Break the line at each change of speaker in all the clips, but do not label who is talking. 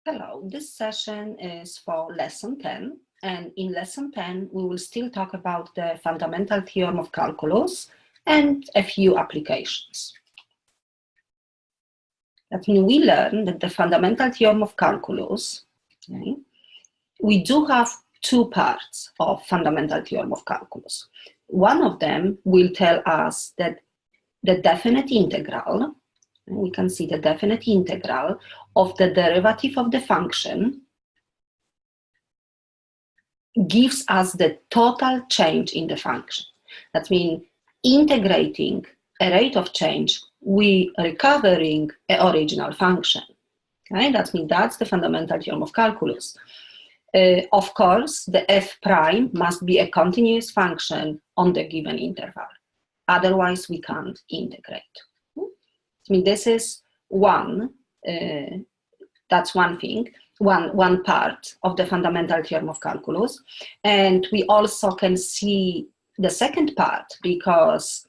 Hello, this session is for lesson 10, and in lesson 10 we will still talk about the fundamental theorem of calculus and a few applications. That means we learn that the fundamental theorem of calculus, okay, we do have two parts of fundamental theorem of calculus. One of them will tell us that the definite integral, and we can see the definite integral of the derivative of the function gives us the total change in the function. That means integrating a rate of change, we recovering an original function. Okay? That means that's the fundamental theorem of calculus. Of course, the f prime must be a continuous function on the given interval. Otherwise, we can't integrate. I mean, this is one, that's one thing, one part of the fundamental theorem of calculus. And we also can see the second part, because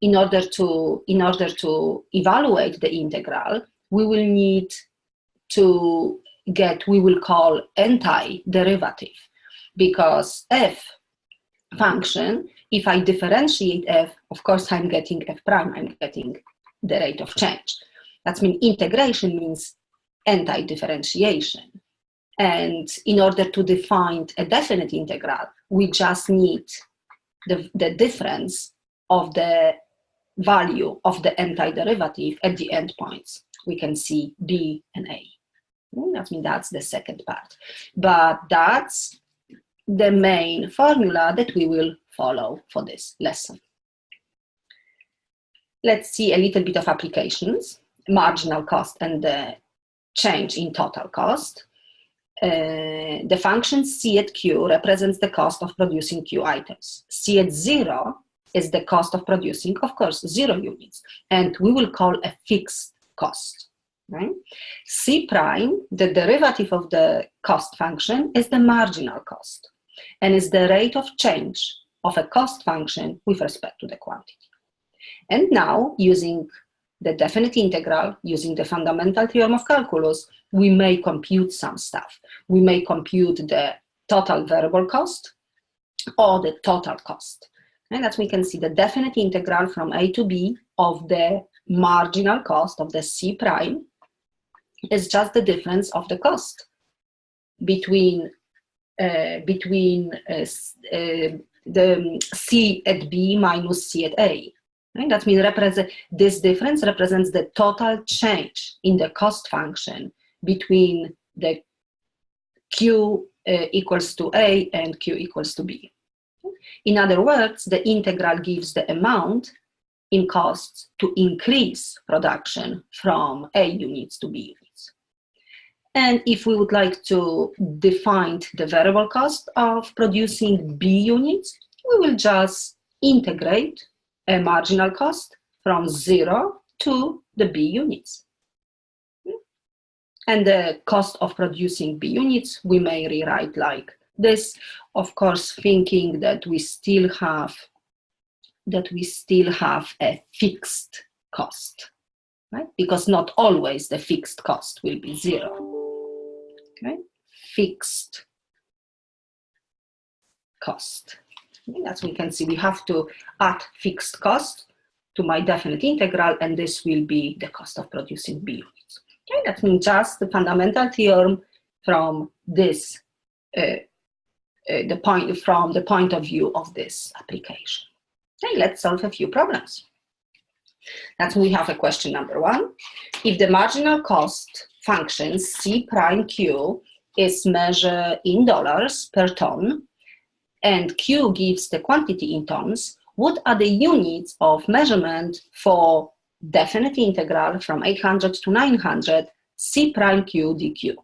in order to evaluate the integral, we will need to get, we will call anti-derivative, because f function, if I differentiate f, of course I'm getting f prime, I'm getting the rate of change. That means integration means anti-differentiation. And in order to define a definite integral, we just need the difference of the value of the anti-derivative at the endpoints. We can see b and a. That means that's the second part. But that's the main formula that we will follow for this lesson. Let's see a little bit of applications, marginal cost and the change in total cost. The function C at Q represents the cost of producing Q items. C at 0 is the cost of producing, of course, 0 units, and we will call a fixed cost. Right? C prime, the derivative of the cost function, is the marginal cost, and is the rate of change of a cost function with respect to the quantity. And now, using the definite integral, using the fundamental theorem of calculus, we may compute some stuff. We may compute the total variable cost or the total cost. And as we can see, the definite integral from a to b of the marginal cost of the C prime is just the difference of the cost between the C at b minus C at a. Right? That means this difference represents the total change in the cost function between the Q equals to A and Q equals to B. In other words, the integral gives the amount in costs to increase production from A units to B units. And if we would like to define the variable cost of producing B units, we will just integrate a marginal cost from 0 to the B units. And the cost of producing B units, we may rewrite like this, of course, thinking that we still have a fixed cost, right? Because not always the fixed cost will be 0. Okay? Fixed cost. As we can see, we have to add fixed cost to my definite integral, and this will be the cost of producing B units. Okay, that means just the fundamental theorem from this, from the point of view of this application. Okay, let's solve a few problems. That's we have a question number 1. If the marginal cost function C prime Q is measured in dollars per ton, and Q gives the quantity in tons, what are the units of measurement for definite integral from 800 to 900 C prime Q dq?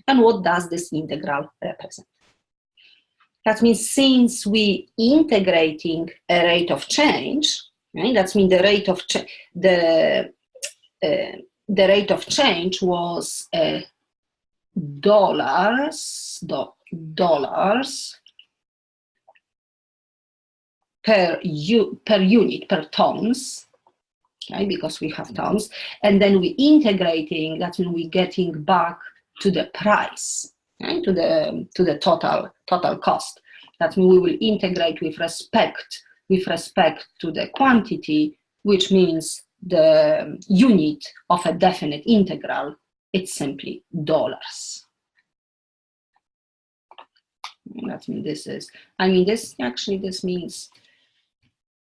And what does this integral represent? That means since we integrating a rate of change, right, that means the rate of the rate of change was dollars per unit, per tons, okay, because we have tons, and then we integrating, that means we're getting back to the price, okay? to the total cost. That means we will integrate with respect to the quantity, which means the unit of a definite integral, it's simply dollars. That means this is, this means,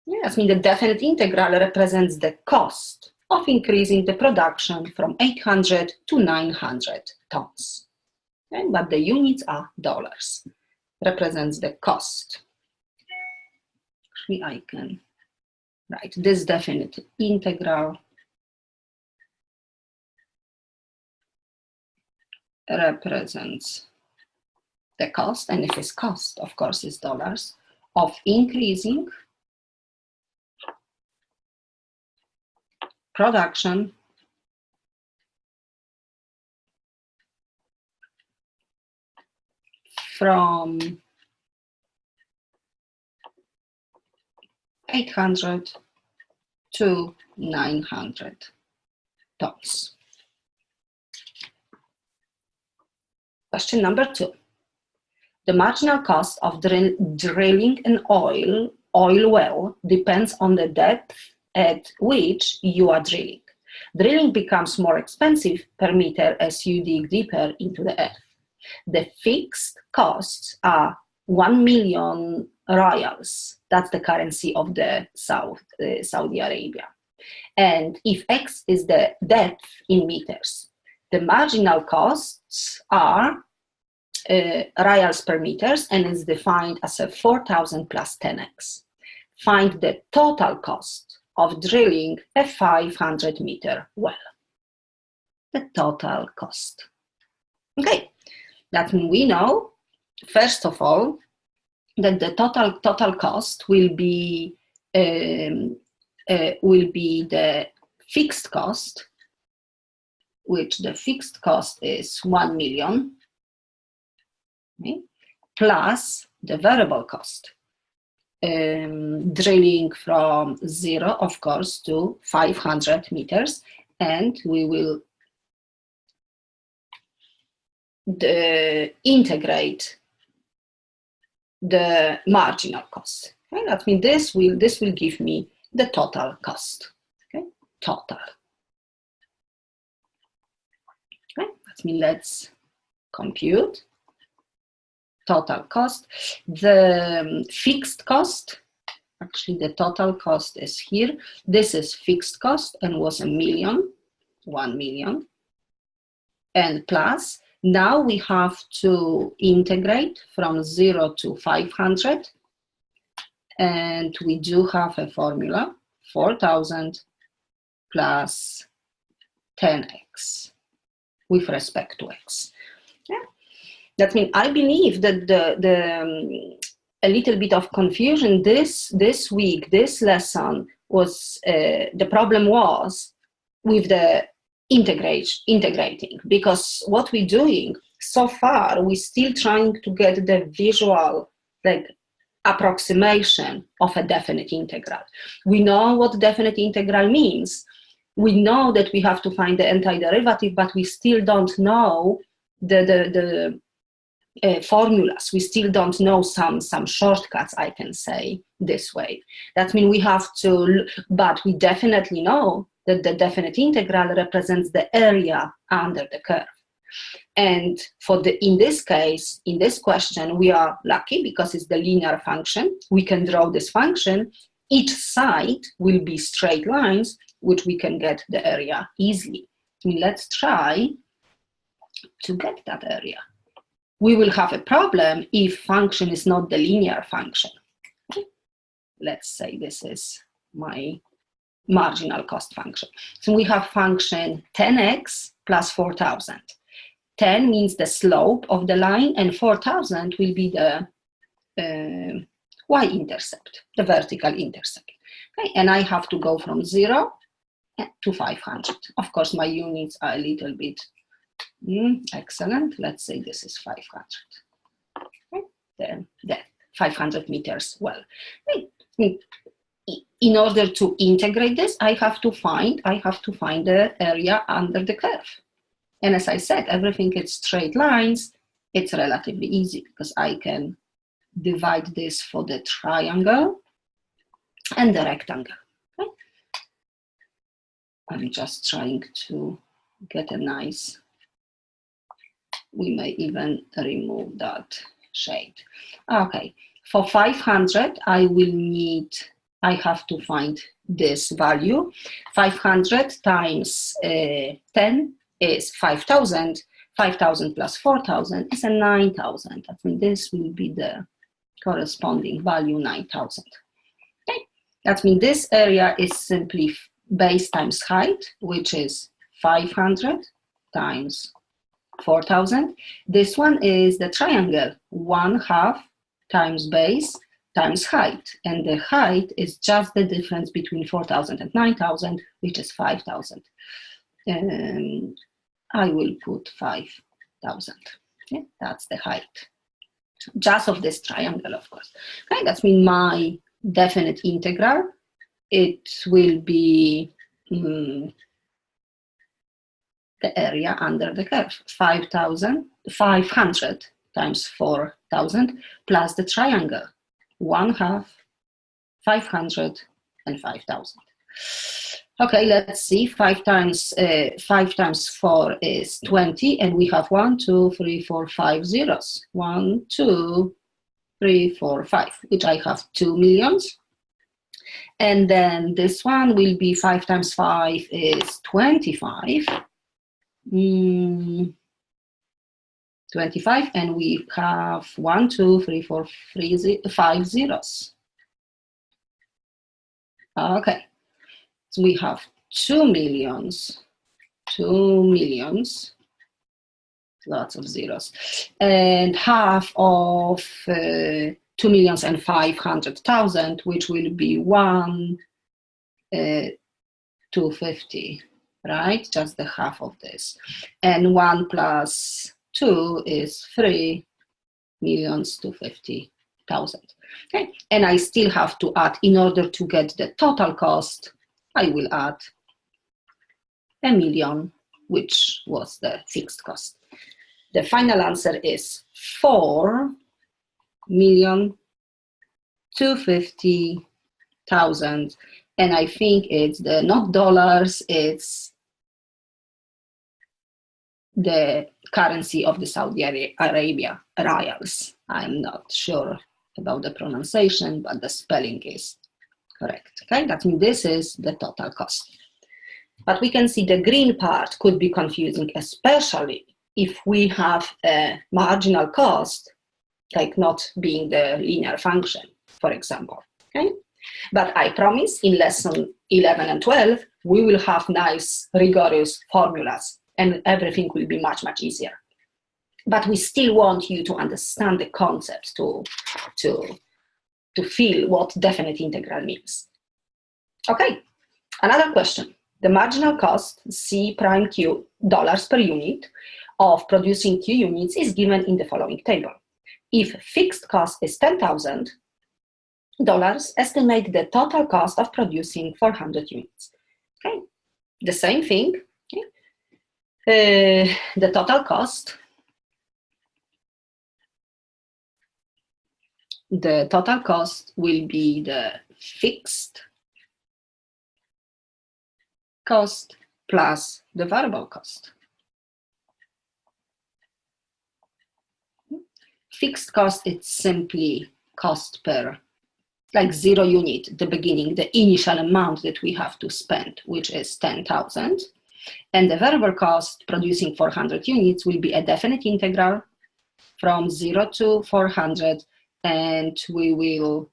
yes, the definite integral represents the cost of increasing the production from 800 to 900 tons. Okay? But the units are dollars, represents the cost. Actually, I can write this definite integral represents the cost, and if it's cost, of course, is dollars, of increasing production from 800 to 900 tons. Question number 2. The marginal cost of drilling an oil well depends on the depth at which you are drilling. Drilling becomes more expensive per meter as you dig deeper into the earth. The fixed costs are 1 million riyals. That's the currency of the Saudi Arabia. And if X is the depth in meters, the marginal costs are riyals per meters, and is defined as a 4,000 plus 10x. Find the total cost of drilling a 500 meter well. The total cost. Okay, that means we know, first of all, that the total cost will be the fixed cost, which the fixed cost is 1 million, okay, plus the variable cost. Drilling from 0, of course, to 500 meters, and we will integrate the marginal cost. Okay? That means this will give me the total cost. Okay, total. Okay, that means let's compute total cost. The fixed cost, actually the total cost is here. This is fixed cost and was 1 million, and plus, now we have to integrate from 0 to 500, and we do have a formula, 4,000 plus 10x with respect to x. Yeah. That means I believe that a little bit of confusion this week, this lesson was, the problem was with the integrating, because what we're doing so far, we're still trying to get the visual approximation of a definite integral. We know what definite integral means. We know that we have to find the antiderivative, but we still don't know the formulas. We still don't know some shortcuts, I can say this way. That means we have to, but we definitely know that the definite integral represents the area under the curve. And in this case, in this question, we are lucky because it's the linear function. We can draw this function. Each side will be straight lines, which we can get the area easily. I mean, let's try to get that area. We will have a problem if function is not the linear function. Okay. Let's say this is my marginal cost function. So we have function 10x plus 4,000. 10 means the slope of the line, and 4,000 will be the y-intercept, the vertical intercept. Okay. And I have to go from 0 to 500. Of course, my units are a little bit excellent. Let's say this is 500. Okay. Then 500 meters well. Okay. In order to integrate this, I have to find the area under the curve. And as I said, everything is straight lines. It's relatively easy because I can divide this for the triangle and the rectangle. Okay? I'm just trying to get a nice, we may even remove that shade. Okay, for 500, I have to find this value. 500 times 10 is 5,000. 5,000 plus 4,000 is a 9,000. I think this will be the corresponding value, 9,000. Okay, that means this area is simply base times height, which is 500 times 4,000. This one is the triangle, 1/2 times base times height. And the height is just the difference between 4,000 and 9,000, which is 5,000. I will put 5,000. Okay? That's the height, just of this triangle, of course. Okay, that's mean my definite integral. It will be the area under the curve, 500 times 4,000 plus the triangle, 1/2, 500, and 5,000. Okay, let's see. 5 times 4 is 20, and we have 1, 2, 3, 4, 5 zeros. 1, 2, 3, 4, 5, which I have 2 millions. And then this one will be 5 times 5 is 25. 25, and we have 1, 2, 3, 4, 5 zeros. Okay. So we have 2 millions, lots of zeros, and half of 2,500,000, which will be 1,250, right? Just the half of this. And 1 plus 2 is 3,250,000. Okay, and I still have to add, in order to get the total cost, I will add 1 million, which was the fixed cost. The final answer is 4,250,000, and I think it's not dollars, it's the currency of the Saudi Arabia, riyals. I'm not sure about the pronunciation, but the spelling is correct. Okay, that means this is the total cost. But we can see the green part could be confusing, especially if we have a marginal cost, like not being the linear function, for example. Okay, but I promise in lesson 11 and 12, we will have nice, rigorous formulas, and everything will be much, much easier. But we still want you to understand the concepts, to feel what definite integral means. Okay, another question. The marginal cost, C prime Q, dollars per unit, of producing Q units is given in the following table. If fixed cost is $10,000, estimate the total cost of producing 400 units. Okay, the same thing. Okay. The total cost. The total cost will be the fixed cost plus the variable cost. Fixed cost, it's simply cost per, like 0 unit, the beginning, the initial amount that we have to spend, which is 10,000. And the variable cost producing 400 units will be a definite integral from 0 to 400, and we will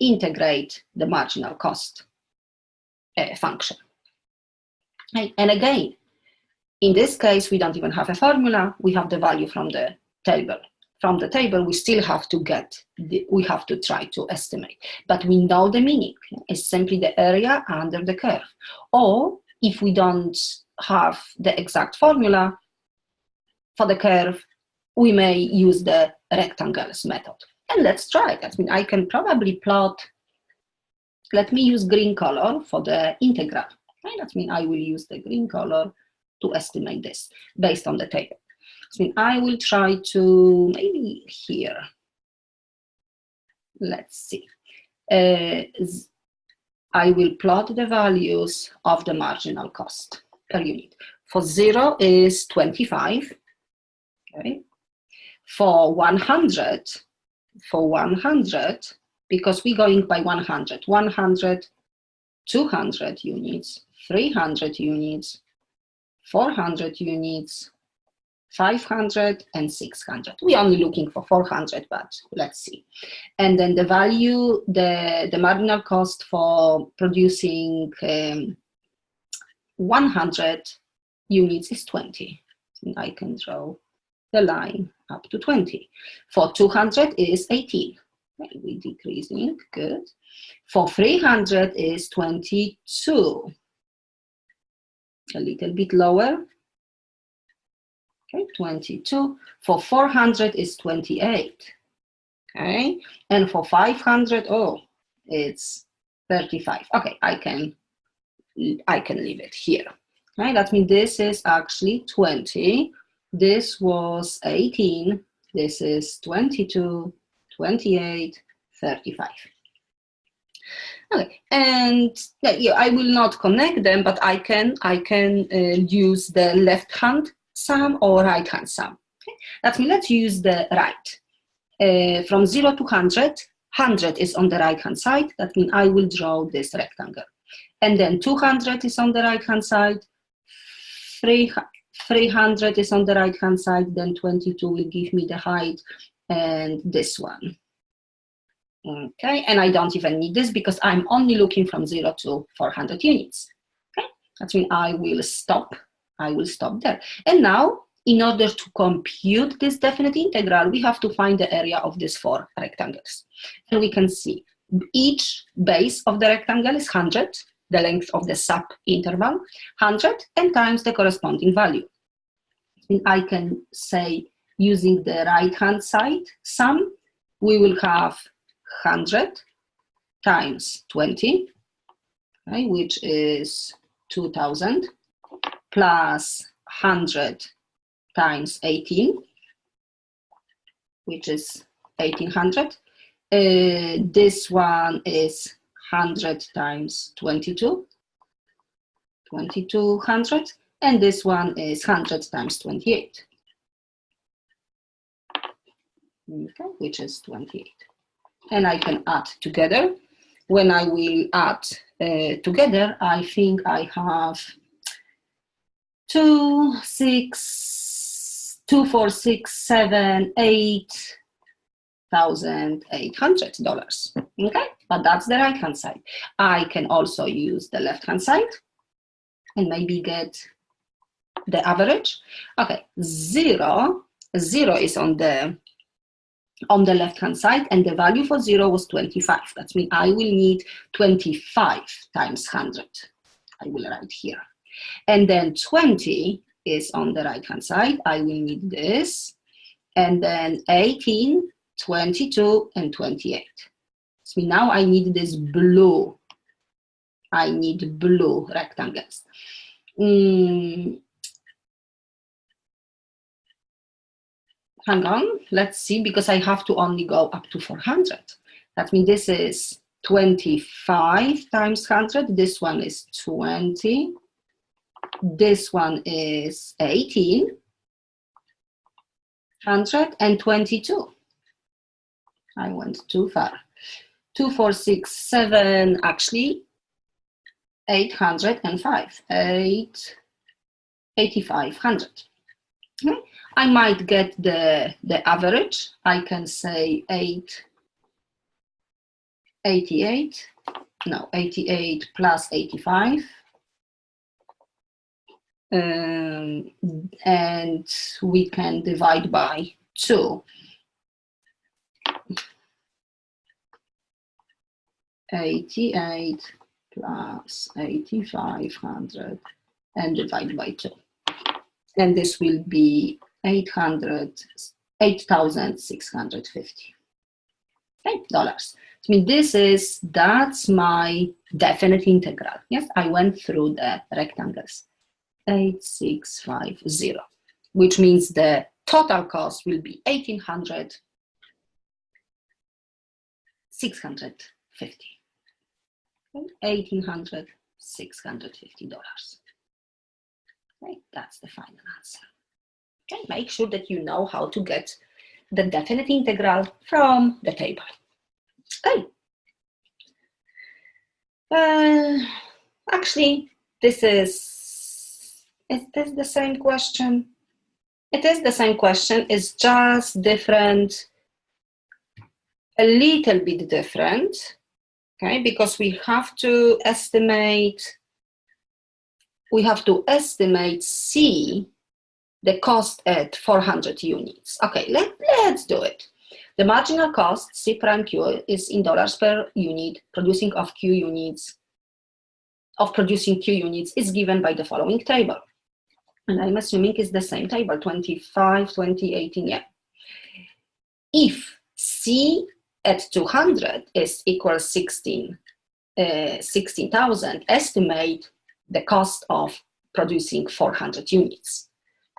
integrate the marginal cost function. And again, in this case, we don't even have a formula. We have the value from the table. From the table, we still have to we have to try to estimate. But we know the meaning. It's simply the area under the curve. Or if we don't have the exact formula for the curve, we may use the rectangles method. And let's try it. I mean, I can probably plot. Let me use green color for the integral. Okay, that means I will use the green color to estimate this based on the table. So I will try to, maybe here, let's see. I will plot the values of the marginal cost per unit. For 0 is 25, okay? For 100, because we're going by 100, 200 units, 300 units, 400 units, 500 and 600. We're only looking for 400, but let's see. And then the value, the marginal cost for producing 100 units is 20. And I can draw the line up to 20. For 200 is 18. Okay, we're decreasing, good. For 300 is 22. A little bit lower. Okay, 22. For 400 is 28. Okay, and for 500, oh, it's 35. Okay, I can leave it here. Okay, that means this is actually 20. This was 18. This is 22, 28, 35. Okay, and yeah, I will not connect them, but I can use the left hand sum or right hand sum. Okay? That means let's use the right. From 0 to 100, 100 is on the right hand side. That means I will draw this rectangle. And then 200 is on the right hand side. 300 is on the right hand side. Then 22 will give me the height, and this one. Okay, and I don't even need this because I'm only looking from 0 to 400 units. Okay, that means I will stop there. And now, in order to compute this definite integral, we have to find the area of these 4 rectangles. And we can see each base of the rectangle is 100, the length of the sub-interval, 100, and times the corresponding value. And I can say, using the right-hand side sum, we will have 100 times 20, okay, which is 2000, plus 100 times 18, which is 1800. This one is 100 times 22, 2200, and this one is 100 times 28, okay, which is 28. And I can add together. When I will add together, I think I have $8,800. Okay, but that's the right hand side. I can also use the left hand side and maybe get the average. Okay, 0 is on the left hand side, and the value for 0 was 25. That means I will need 25 times 100. I will write here. And then 20 is on the right hand side. I will need this. And then 18, 22, and 28. So now I need this blue. I need blue rectangles. Hang on, let's see, because I have to only go up to 400. That means this is 25 times 100. This one is 20. This one is 18. 122. I went too far. 2, 4, 6, 7, actually 805. 8,500. Okay. I might get the average. I can say 88 plus 85. And we can divide by 2. 88 plus 8,500 and divide by 2. And this will be 8,650. Okay, dollars. I mean, that's my definite integral. Yes, I went through the rectangles. 8650, which means the total cost will be 650. $1,800, $650. Okay, that's the final answer. Okay, make sure that you know how to get the definite integral from the table. Okay. Actually, is this the same question? It is the same question, it's just different, a little bit different, okay, because we have to estimate C, the cost at 400 units. Okay, let's do it. The marginal cost, C prime Q, is in dollars per unit, producing Q units is given by the following table. And I'm assuming it's the same table, 25, 2018, yeah. If C at 200 is equal 16,000, estimate the cost of producing 400 units.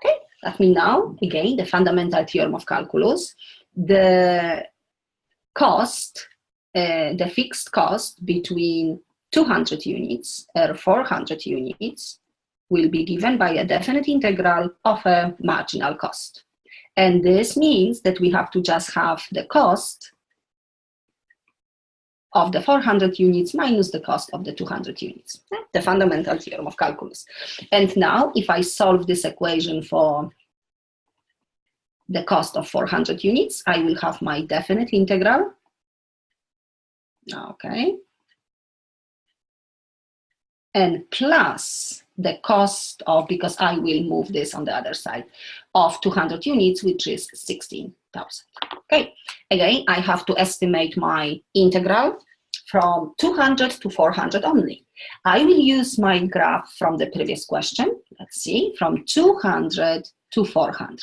Okay, that means now, again, the fundamental theorem of calculus, the cost, the fixed cost between 200 units or 400 units will be given by a definite integral of a marginal cost. And this means that we have to just have the cost of the 400 units minus the cost of the 200 units, the fundamental theorem of calculus. And now, if I solve this equation for the cost of 400 units, I will have my definite integral. Okay. And plus the cost of, because I will move this on the other side, of 200 units, which is 16,000. Okay, again, I have to estimate my integral from 200 to 400 only. I will use my graph from the previous question. Let's see, from 200 to 400.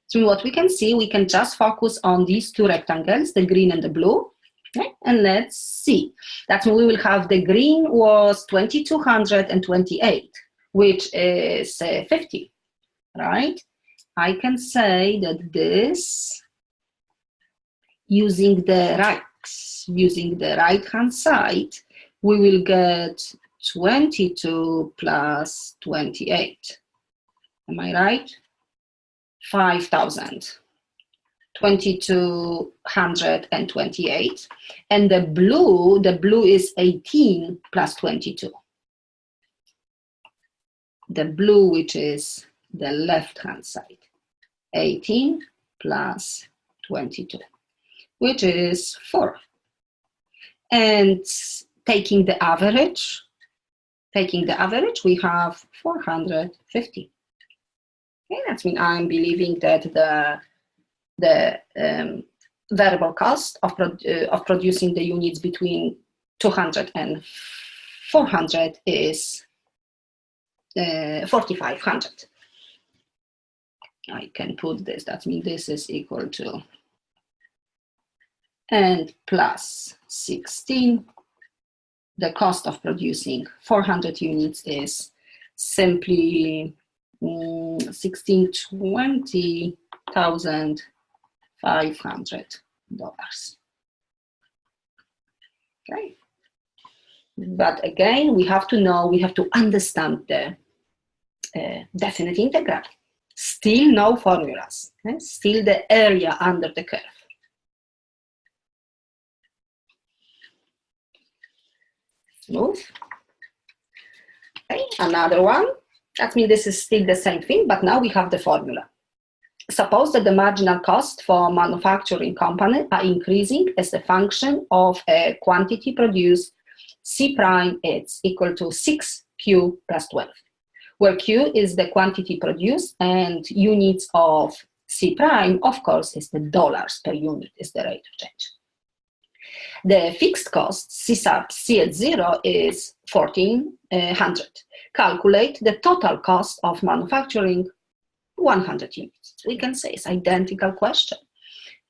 So what we can see, we can just focus on these two rectangles, the green and the blue. Okay, and let's see. That means we will have the green was 2,228, which is 50, right? I can say that this, using the right-hand side, we will get 22 plus 28. Am I right? 5,000. 2,228, and the blue is 18 plus 22. The blue, which is the left-hand side, 18 plus 22, which is 4. And taking the average, we have 450. Okay, that means I'm believing that the variable cost of producing the units between 200 and 400 is 4,500. I can put this, that means this is equal to, and plus 16, the cost of producing 400 units is simply $16,20,500. Okay, but again, we have to know, we have to understand the definite integral. Still no formulas, still the area under the curve. Smooth. Okay, another one. That means this is still the same thing, but now we have the formula. Suppose that the marginal cost for manufacturing company are increasing as a function of a quantity produced. C prime is equal to 6Q plus 12, where Q is the quantity produced and units of C prime, of course, is the dollars per unit, is the rate of change. The fixed cost, C sub C at 0, is 1,400. Calculate the total cost of manufacturing 100 units. We can say it's identical question.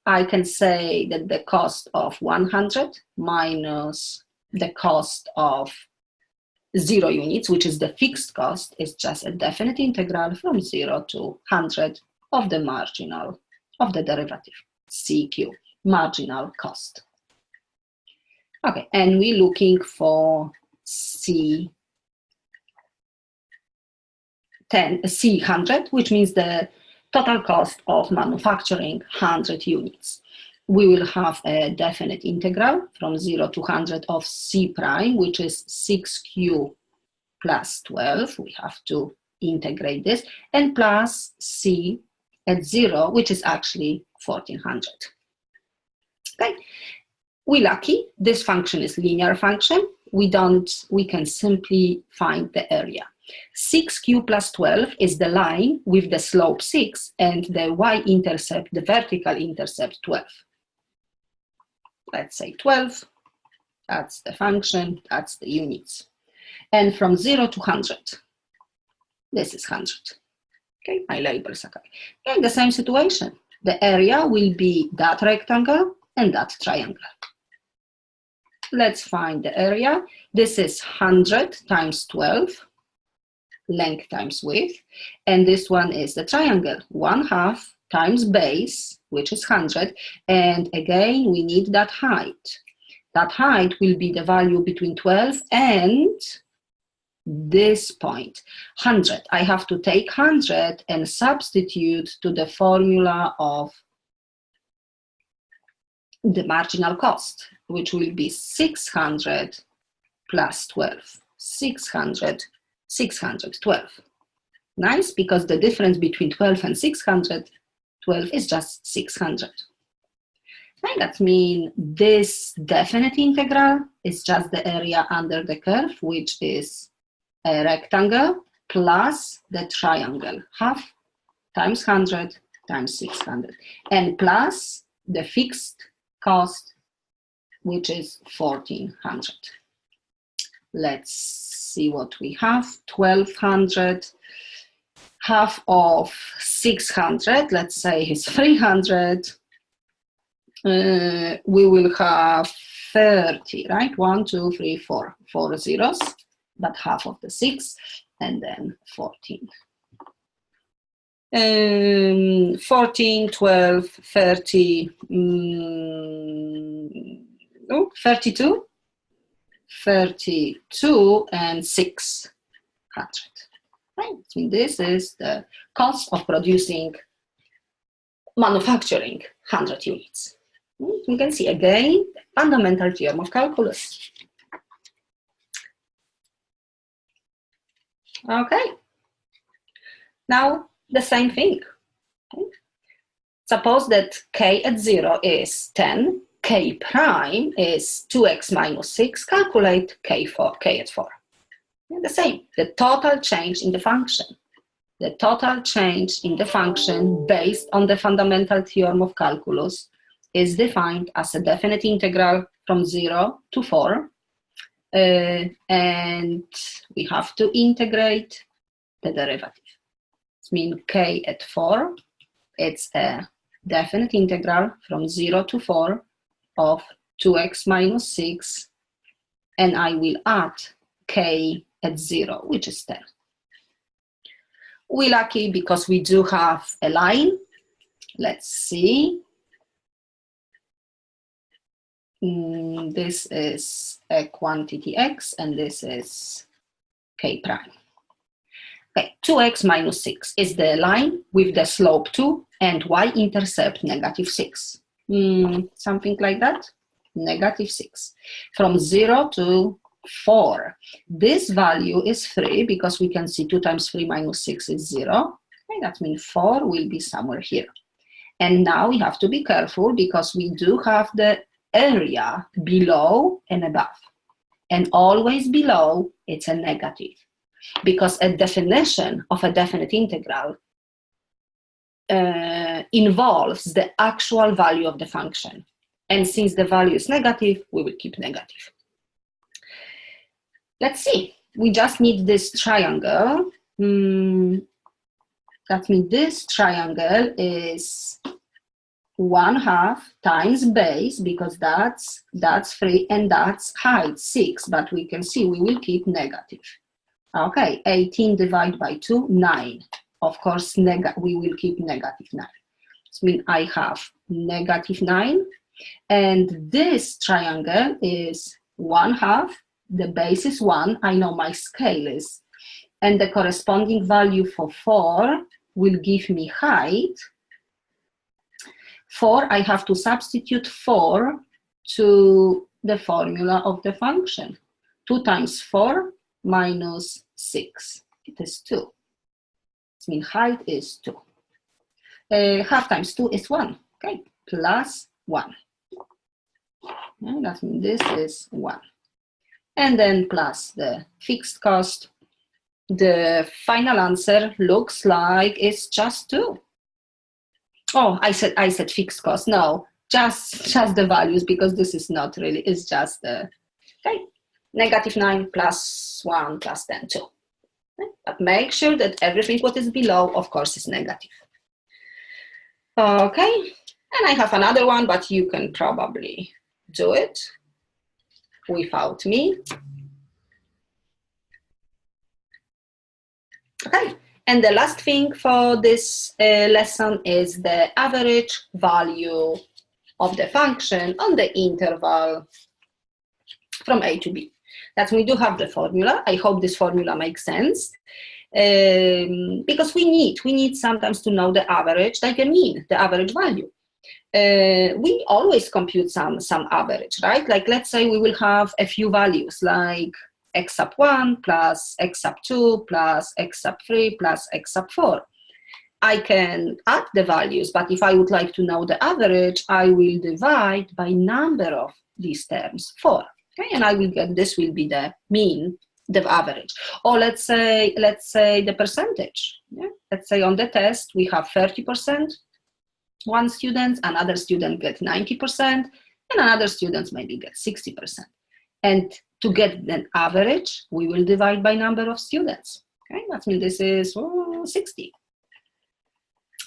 I can say that the cost of 100 minus the cost of 0 units, which is the fixed cost, is just a definite integral from 0 to 100 of the marginal of the derivative, CQ, marginal cost. Okay, and we're looking for C100, which means the total cost of manufacturing 100 units. We will have a definite integral from 0 to 100 of C prime, which is 6Q plus 12. We have to integrate this, and plus C at 0, which is actually 1400. Okay, we're lucky. This function is linear function. We can simply find the area. 6Q plus 12 is the line with the slope 6 and the y-intercept, the vertical intercept 12. Let's say 12, that's the function, that's the units. And from 0 to 100, this is 100. Okay, my labels are okay. In the same situation, the area will be that rectangle and that triangle. Let's find the area. This is 100 times 12, length times width, and this one is the triangle, 1/2 times base, which is 100, and again we need that height. That height will be the value between 12 and this point, 100. I have to take 100 and substitute to the formula of the marginal cost, which will be 600 plus 12, 612. Nice, because the difference between 12 and 612 is just 600. And that means this definite integral is just the area under the curve, which is a rectangle plus the triangle, 1/2 times 100 times 600, and plus the fixed cost, which is 1400. Let's see what we have. 1200, half of 600, let's say is 300. We will have 30, right? 1, 2, 3, 4, 4 zeros, but half of the 6, and then 14. 14, 12, 30, 32, 32, and 600. Right? So this is the cost of manufacturing 100 units. We can see again the fundamental theorem of calculus. Okay. Now the same thing. Okay. Suppose that k at 0 is 10, k prime is 2x minus 6. Calculate k at 4. And the same, the total change in the function. The total change in the function based on the fundamental theorem of calculus is defined as a definite integral from 0 to 4. And we have to integrate the derivative. It means k at 4, it's a definite integral from 0 to 4 of 2x minus 6, and I will add k at 0, which is 10. We're lucky because we do have a line. Let's see. This is a quantity x, and this is k prime. Okay, 2x minus 6 is the line with the slope 2 and y-intercept negative 6. Something like that, negative 6. From 0 to 4. This value is 3 because we can see 2 times 3 minus 6 is 0. Okay, that means 4 will be somewhere here. And now we have to be careful because we do have the area below and above. And always below, it's a negative. Because a definition of a definite integral involves the actual value of the function. And since the value is negative, we will keep negative. Let's see. We just need this triangle. That means this triangle is 1/2 times base, because that's 3 and that's height 6, but we can see we will keep negative. Okay, 18 divided by 2, 9. Of course, we will keep negative 9. This means I have negative 9, and this triangle is 1/2. The base is 1. I know my scale is, and the corresponding value for 4 will give me height. 4, I have to substitute 4 to the formula of the function. 2 times 4 minus 6. It is 2. This means height is 2. Half times 2 is 1. Okay, plus 1. Okay, that means this is 1. And then plus the fixed cost. The final answer looks like it's just 2. Oh, I said fixed cost. No, just the values, because this is not really, it's just the, okay, negative 9 plus 1 plus 10, 2. Okay? But make sure that everything what is below, of course, is negative. Okay, and I have another one, but you can probably do it without me. Okay. And the last thing for this lesson is the average value of the function on the interval from A to B. That we do have the formula. I hope this formula makes sense, because we need sometimes to know the average, like a mean, the average value. We always compute some average, right? Like, let's say we will have a few values, like x sub 1 plus x sub 2 plus x sub 3 plus x sub 4. I can add the values, but if I would like to know the average, I will divide by number of these terms, 4. Okay, and I will get, this will be the mean, the average. Or let's say the percentage. Yeah? Let's say on the test we have 30%, one student, another student gets 90%, and another student maybe gets 60%. And to get an average, we will divide by number of students. Okay, that means this is 60,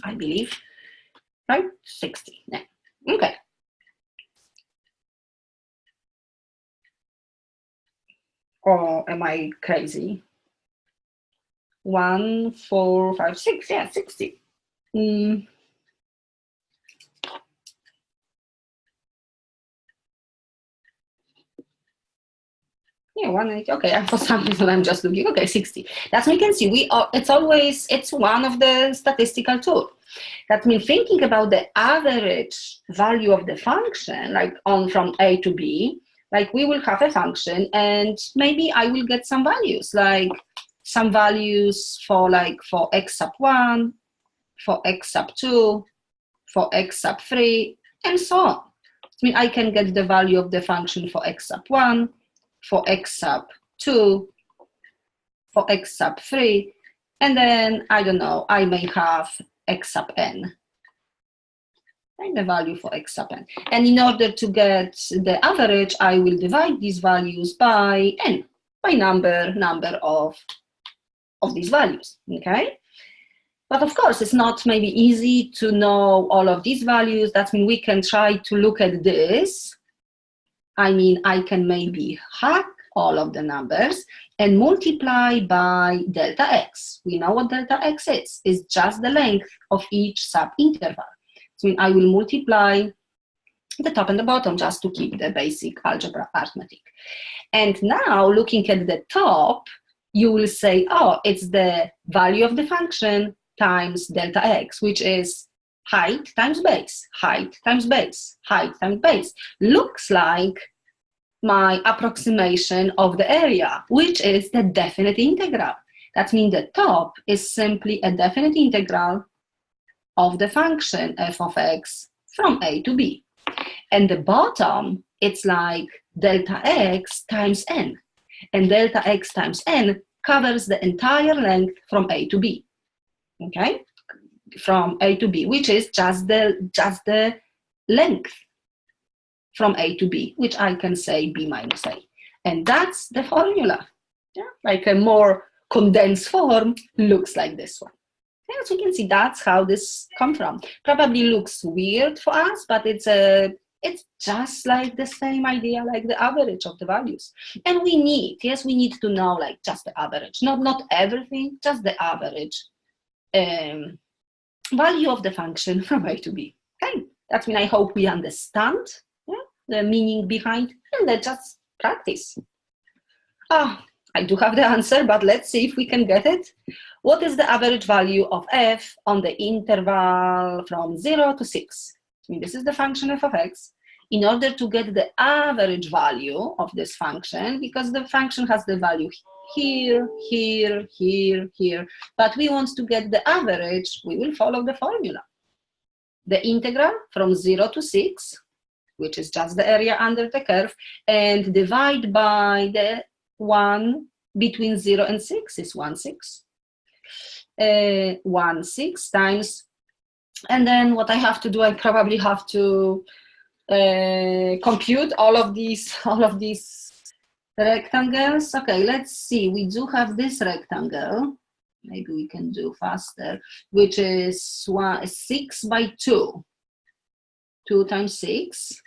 I believe, right? 60. Yeah. Okay. Or am I crazy? 1, 4, 5, 6. Yeah, 60. Yeah, 180. Okay, for some reason I'm just looking. Okay, 60. That's we can see. It's one of the statistical tools. That means thinking about the average value of the function, like from A to B. Like we will have a function, and maybe I will get some values, like some values for x sub 1, for x sub 2, for x sub 3, and so on. I mean, I can get the value of the function for x sub 1, for x sub 2, for x sub 3, and then, I don't know, I may have x sub n, and the value for x sub n. And in order to get the average, I will divide these values by n, by number of these values, okay? But of course, it's not maybe easy to know all of these values. That means we can try to look at this. I mean, I can maybe hack all of the numbers and multiply by delta x. We know what delta x is. It's just the length of each sub-interval. So I will multiply the top and the bottom just to keep the basic algebra arithmetic. And now, looking at the top, you will say, oh, it's the value of the function times delta x, which is height times base, height times base, height times base. Looks like my approximation of the area, which is the definite integral. That means the top is simply a definite integral of the function f of x from A to B. And the bottom, it's like delta x times n. And delta x times n covers the entire length from A to B. Okay? From A to B, which is just the length from A to B, which I can say B minus A. And that's the formula. Yeah? Like a more condensed form looks like this one. As we can see, that's how this come from. Probably looks weird for us, but it's just like the same idea, like the average of the values. And we need, yes, we need to know like just the average, not everything, just the average value of the function from A to B. Okay, that means I hope we understand the meaning behind, and let's just practice. I do have the answer, but let's see if we can get it. What is the average value of f on the interval from 0 to 6? I mean, this is the function f of x. In order to get the average value of this function, because the function has the value here, here, here, here, but we want to get the average, we will follow the formula. The integral from 0 to 6, which is just the area under the curve, and divide by the 1 between 0 and 6 is 1/6. 1/6 times, and then what I have to do, I probably have to compute all of these rectangles. Okay, let's see. We do have this rectangle. Maybe we can do faster, which is 6 by 2. 2 times 6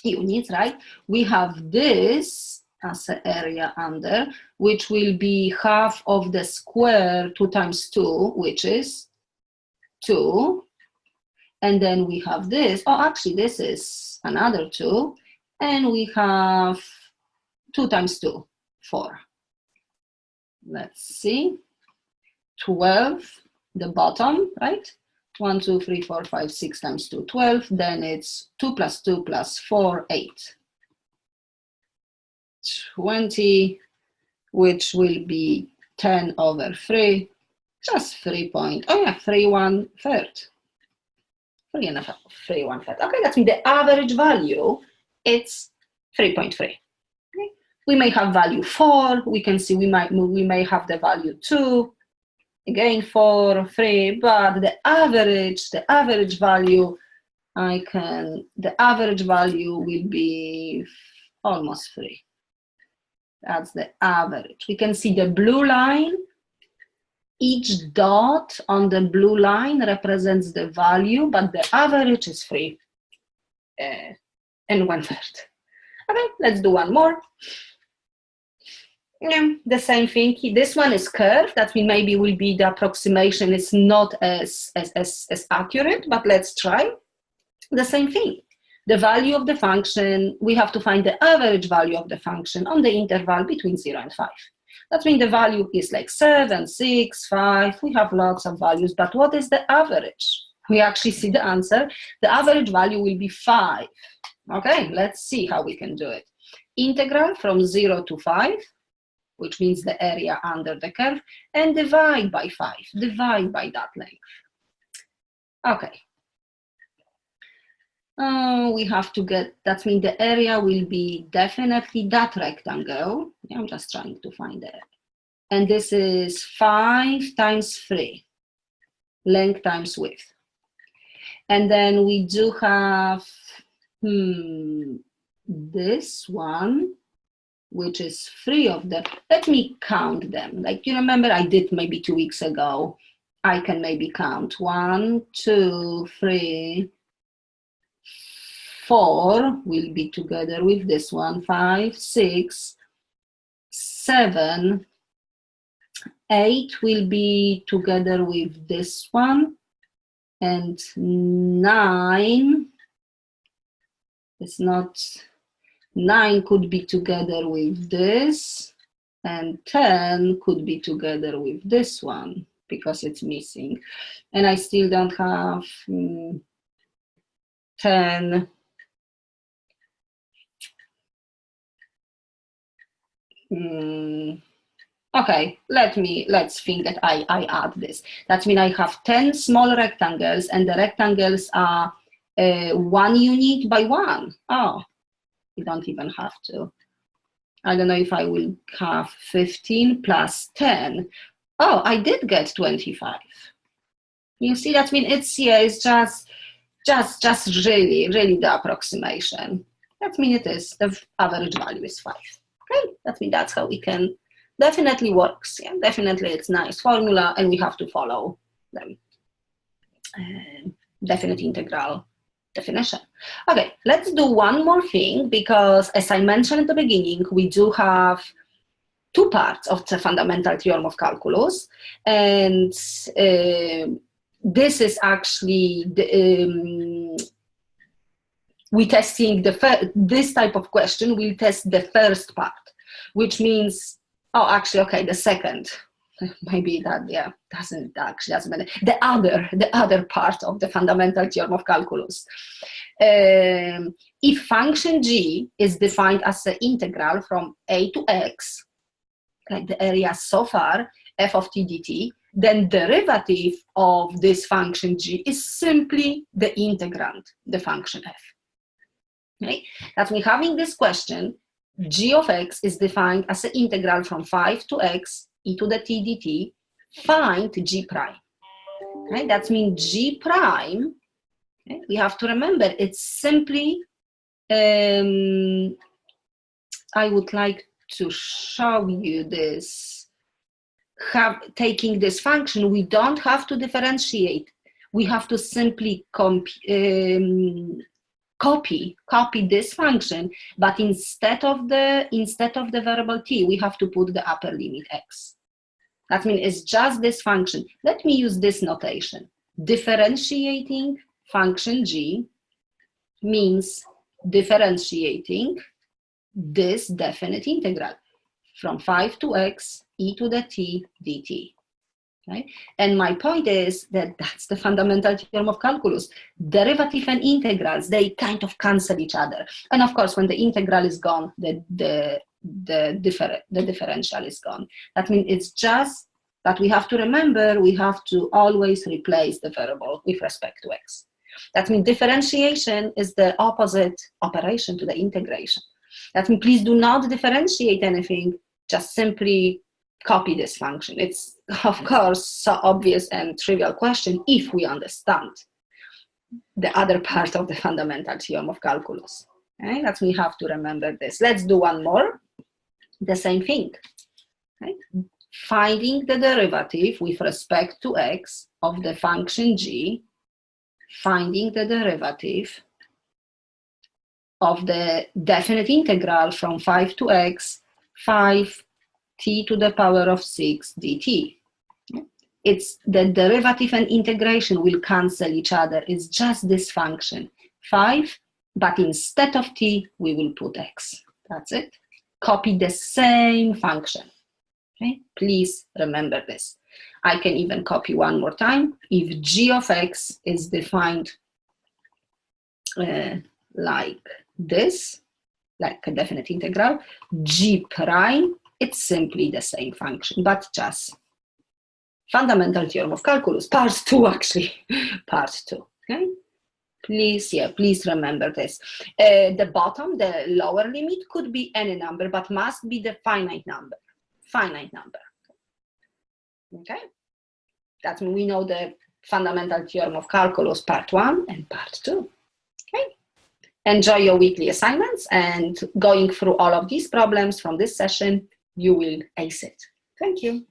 units, right? We have this as an area under, which will be half of the square 2 times 2, which is 2. And then we have this, oh, actually this is another 2. And we have 2 times 2, 4. Let's see, 12, the bottom, right? 1, 2, 3, 4, 5, 6 times 2, 12. Then it's 2 plus 2 plus 4, 8. 20, which will be 10 over 3, just 3 point, oh yeah, 3 1/3. 3 1/3. Okay, that means the average value, it's 3.3. Okay. We may have value 4, we can see we may have the value 2, again 4, 3, but the average value, the average value will be almost 3. That's the average. We can see the blue line. Each dot on the blue line represents the value, but the average is 3 and 1/3. Okay, let's do one more. Yeah, the same thing. This one is curved. That means maybe will be the approximation is not as accurate, but let's try. The same thing. The value of the function, we have to find the average value of the function on the interval between 0 and 5. That means the value is like 7, 6, 5. We have lots of values, but what is the average? We actually see the answer. The average value will be 5. Okay, let's see how we can do it. Integral from 0 to 5, which means the area under the curve, and divide by 5. Divide by that length. Okay. We have to get, that means the area will be definitely that rectangle. Yeah, I'm just trying to find it. And this is 5 times 3, length times width. And then we do have this one, which is 3 of them. Let me count them. Like you remember I did maybe 2 weeks ago. I can maybe count 1, 2, 3, 4 will be together with this one, 5, 6, 7, 8 will be together with this one, and 9 is not, 9 could be together with this, and 10 could be together with this one because it's missing. And I still don't have 10. Okay, let's think that I add this. That means I have 10 small rectangles, and the rectangles are 1 unit by 1. Oh, you don't even have to. I don't know if I will have 15 plus 10. Oh, I did get 25. You see, that means it's here. It's just really the approximation. That means it is the average value is 5. Okay, that means that's how we can definitely works. Yeah, definitely it's nice formula, and we have to follow them. Definite integral definition. Okay, let's do one more thing, because as I mentioned at the beginning, we do have two parts of the fundamental theorem of calculus, and this is actually we testing this type of question. We'll test the first part, which means, oh, actually, okay, the second. Maybe that, yeah, doesn't matter. The other part of the fundamental theorem of calculus. If function g is defined as an integral from a to x, like the area so far, f of t dt, then derivative of this function g is simply the integrand, the function f. Okay? That means having this question, g of x is defined as an integral from 5 to x e to the t dt, find g prime. Okay? That means g prime, okay, we have to remember, it's simply, I would like to show you this. Taking this function, we don't have to differentiate. We have to simply copy this function, but instead of the variable t, we have to put the upper limit x. That means it's just this function. Let me use this notation. Differentiating function g means differentiating this definite integral from 5 to x e to the t dt. Okay? And my point is that that's the fundamental theorem of calculus. Derivative and integrals, they kind of cancel each other. And of course, when the integral is gone, the differential is gone. That means it's just that we have to remember, we have to always replace the variable with respect to x. That means differentiation is the opposite operation to the integration. That means please do not differentiate anything, just simply copy this function. It's, of course, so obvious and trivial question if we understand the other part of the fundamental theorem of calculus. Okay? That we have to remember this. Let's do one more. The same thing. Okay? Finding the derivative with respect to x of the function g, finding the derivative of the definite integral from 5 to x, 5 t to the power of 6 dt. It's the derivative and integration will cancel each other. It's just this function, 5, but instead of t, we will put x. That's it. Copy the same function. Okay? Please remember this. I can even copy one more time. If g of x is defined like this, like a definite integral, g prime, it's simply the same function, but just fundamental theorem of calculus, part 2 actually, part 2, okay? Please remember this. The bottom, the lower limit could be any number, but must be the finite number, okay? That means we know the fundamental theorem of calculus, part 1 and part 2, okay? Enjoy your weekly assignments, and going through all of these problems from this session, you will ace it. Thank you.